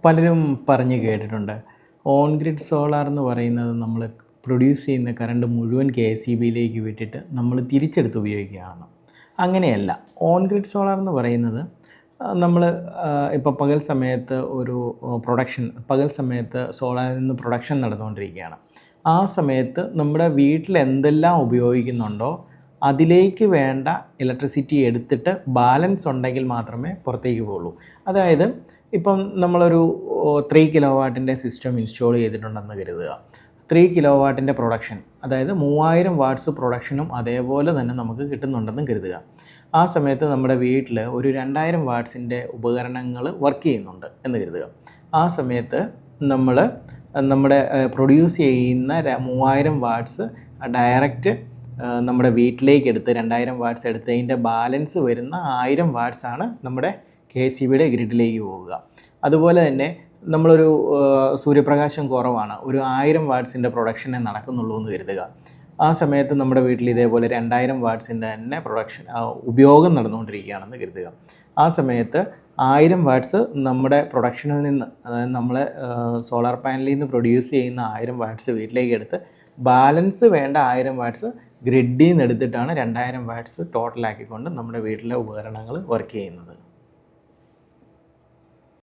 പലരും പറഞ്ഞ് കേട്ടിട്ടുണ്ട്. ഓൺ ഗ്രിഡ് സോളാർ എന്ന് പറയുന്നത് നമ്മൾ പ്രൊഡ്യൂസ് ചെയ്യുന്ന കറണ്ട് മുഴുവൻ KSEBിയിലേക്ക് വിട്ടിട്ട് നമ്മൾ തിരിച്ചെടുത്ത് ഉപയോഗിക്കുകയാണെന്ന്. അങ്ങനെയല്ല. ഓൺ ഗ്രിഡ് സോളാർ എന്ന് പറയുന്നത് നമ്മൾ ഇപ്പോൾ പകൽ സമയത്ത് പകൽ സമയത്ത് സോളാറിൽ നിന്ന് പ്രൊഡക്ഷൻ നടന്നുകൊണ്ടിരിക്കുകയാണ്. ആ സമയത്ത് നമ്മുടെ വീട്ടിൽ എന്തെല്ലാം ഉപയോഗിക്കുന്നുണ്ടോ അതിലേക്ക് വേണ്ട ഇലക്ട്രിസിറ്റി എടുത്തിട്ട് ബാലൻസ് ഉണ്ടെങ്കിൽ മാത്രമേ പുറത്തേക്ക് പോകുള്ളൂ. അതായത് ഇപ്പം നമ്മളൊരു 3 കിലോ വാട്ടിൻ്റെ സിസ്റ്റം ഇൻസ്റ്റാൾ ചെയ്തിട്ടുണ്ടെന്ന് കരുതുക. 3 കിലോ വാട്ടിൻ്റെ പ്രൊഡക്ഷൻ, അതായത് 3000 വാട്ട്സ് പ്രൊഡക്ഷനും അതേപോലെ തന്നെ നമുക്ക് കിട്ടുന്നുണ്ടെന്ന് കരുതുക. ആ സമയത്ത് നമ്മുടെ വീട്ടിൽ ഒരു 2000 വാട്ട്സിൻ്റെ ഉപകരണങ്ങൾ വർക്ക് ചെയ്യുന്നുണ്ട് എന്ന് കരുതുക. ആ സമയത്ത് നമ്മുടെ പ്രൊഡ്യൂസ് ചെയ്യുന്ന 3000 വാട്ട്സ് ഡയറക്റ്റ് നമ്മുടെ വീട്ടിലേക്ക് എടുത്ത് 2000 വാട്ട്സ് എടുത്തതിൻ്റെ ബാലൻസ് വരുന്ന 1000 വാട്ട്സാണ് നമ്മുടെ KSEBിയുടെ ഗ്രിഡിലേക്ക് പോവുക. അതുപോലെ തന്നെ നമ്മളൊരു സൂര്യപ്രകാശം കുറവാണ്, ഒരു 1000 വാട്ട്സിൻ്റെ പ്രൊഡക്ഷനെ നടക്കുന്നുള്ളൂ എന്ന് കരുതുക. ആ സമയത്ത് നമ്മുടെ വീട്ടിൽ ഇതേപോലെ 2000 വാട്ട്സിൻ്റെ തന്നെ ഉപയോഗം നടന്നുകൊണ്ടിരിക്കുകയാണെന്ന് കരുതുക. ആ സമയത്ത് 1000 വാട്ട്സ് നമ്മുടെ പ്രൊഡക്ഷനിൽ നിന്ന്, അതായത് നമ്മളെ സോളാർ പാനലിൽ നിന്ന് പ്രൊഡ്യൂസ് ചെയ്യുന്ന 1000 വാട്ട്സ് വീട്ടിലേക്ക് എടുത്ത് ബാലൻസ് വേണ്ട 1000 വാട്ട്സ് ഗ്രിഡിൽ നിന്ന് എടുത്തിട്ടാണ് 2000 വാട്ട്സ് ടോട്ടലാക്കിക്കൊണ്ട് നമ്മുടെ വീട്ടിലെ ഉപകരണങ്ങൾ വർക്ക് ചെയ്യുന്നത്.